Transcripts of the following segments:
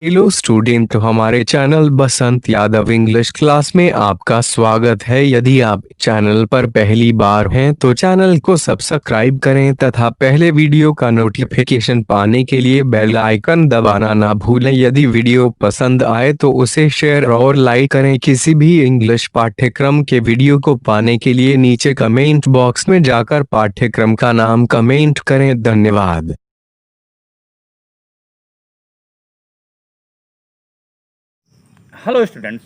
Hello student, हमारे channel बसंत Yadav English class में आपका स्वागत है। यदि आप चैनल पर पहली बार हैं तो चैनल को सब्सक्राइब करें तथा पहले वीडियो का नोटिफिकेशन पाने के लिए बेल आइकन दबाना ना भूलें। यदि वीडियो पसंद आए तो उसे शेयर और लाइक करें। किसी भी इंग्लिश पाठ्यक्रम के वीडियो को पाने के लिए नीचे कमेंट बॉक्स में जाकर पाठ्यक्रम का नाम कमेंट करें। धन्यवाद। हेलो स्टूडेंट्स,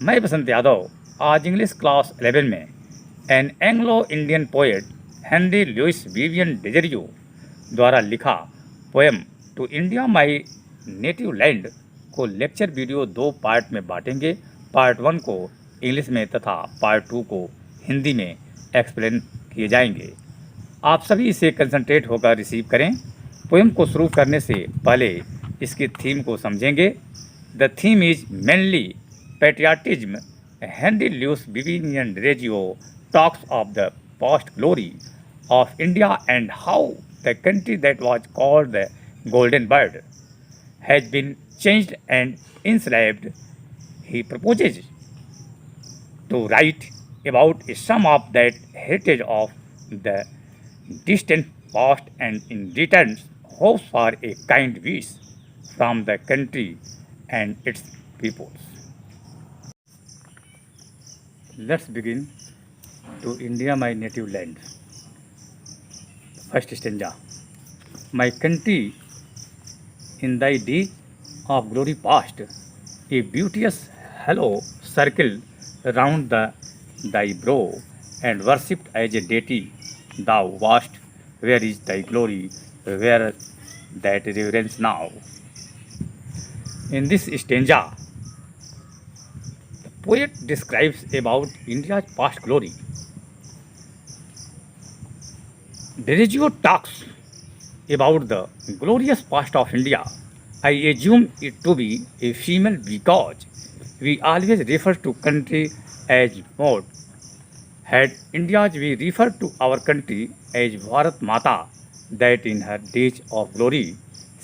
मैं बसंत यादव आज इंग्लिश क्लास 11 में an Anglo Indian poet Henry Louis Vivian डेजरियो द्वारा लिखा poem to India my native land को लेक्चर वीडियो 2 पार्ट में बांटेंगे। पार्ट 1 को इंग्लिश में तथा पार्ट 2 को हिंदी में एक्सप्लेन किए जाएंगे। आप सभी इसे कंसंट्रेट होकर रिसीव करें। पोएम को शुरू करने से पहले इसकी थीम को समझेंगे। The theme is mainly patriotism. Henry Louis Vivian Reggio talks of the past glory of India and how the country that was called the Golden Bird has been changed and enslaved. He proposes to write about some of that heritage of the distant past and in return hopes for a kind wish from the country and its peoples. Let's begin. To India, my native land. First stanza. My country, in thy days of glory past, a beauteous halo circled round thy brow, and worshipped as a deity thou wast. Where is thy glory? Where that reverence now? In this stanza, the poet describes about India's past glory. Dereggio talks about the glorious past of India. I assume it to be a female because we always refer to country as mode. Had India's we refer to our country as Bharat Mata, that in her days of glory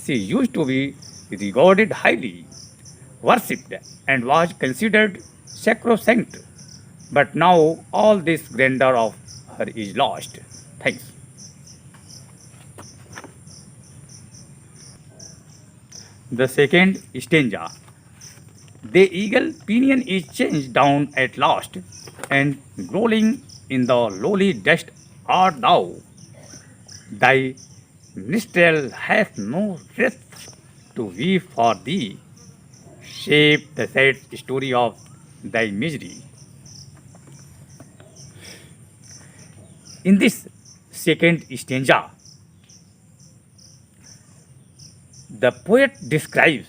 she used to be regarded highly, worshipped, and was considered sacrosanct. But now all this grandeur of her is lost. Thanks. The second stanza. The eagle pinion is changed down at last, and rolling in the lowly dust art thou. Thy minstrel hath no rest to weave for thee, shape the sad story of thy misery. In this second stanza, the poet describes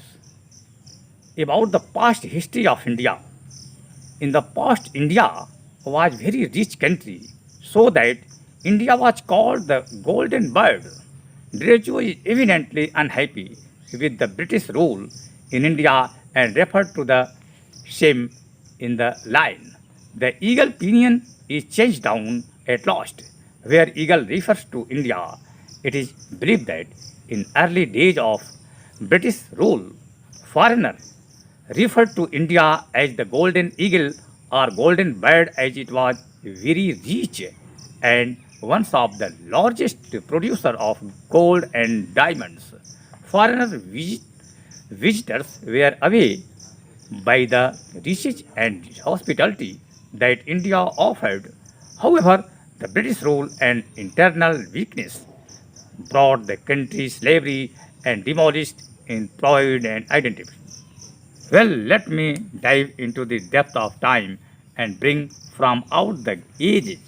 about the past history of India. In the past, India was very rich country, so that India was called the Golden Bird. Dereggio is evidently unhappy with the British rule in India and referred to the same in the line. The eagle pinion is changed down at last, where eagle refers to India. It is believed that in early days of British rule, foreigner referred to India as the golden eagle or golden bird as it was very rich and one of the largest producer of gold and diamonds. Visitors were away by the riches and hospitality that India offered. However, the British rule and internal weakness brought the country slavery and demolished in pride and identity. Well, let me dive into the depth of time and bring from out the ages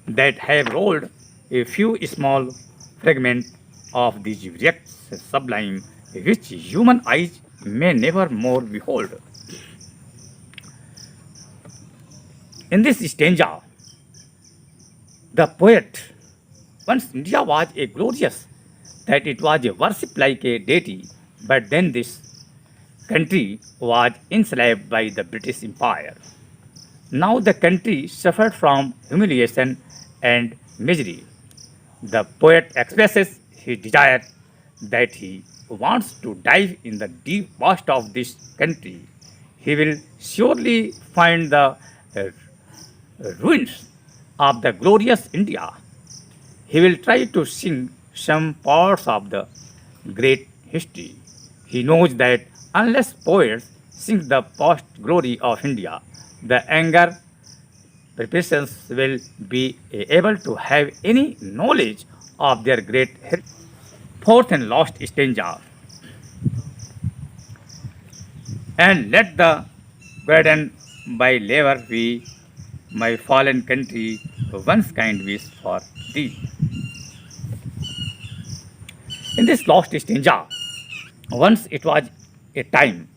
that have rolled a few small fragments of these wrecks sublime which human eyes may never more behold. In this stanza, the poet, once India was a glorious, that it was a worship like a deity, but then this country was enslaved by the British Empire. Now the country suffered from humiliation and misery. The poet expresses his desire that he wants to dive in the deep past of this country, he will surely find the uh, ruins of the glorious India. He will try to sing some parts of the great history. He knows that unless poets sing the past glory of India, the younger preparations will be able to have any knowledge of their great heritage. Fourth and last stanza. And let the burden by labor be my fallen country once kind wish for thee. In this last stanza, once it was a time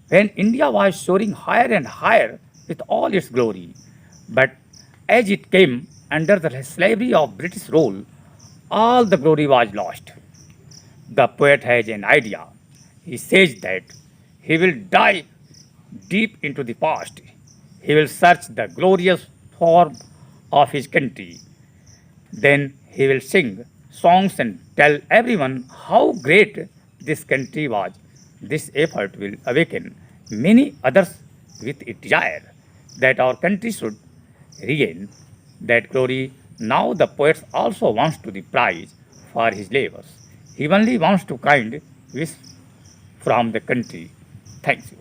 when India was soaring higher and higher with all its glory. But as it came under the slavery of British rule, all the glory was lost. The poet has an idea. He says that he will dive deep into the past. He will search the glorious form of his country. Then he will sing songs and tell everyone how great this country was. This effort will awaken many others with a desire that our country should regain that glory. Now the poet also wants to the prize for his labors. He only wants to kind wish from the country. Thank you.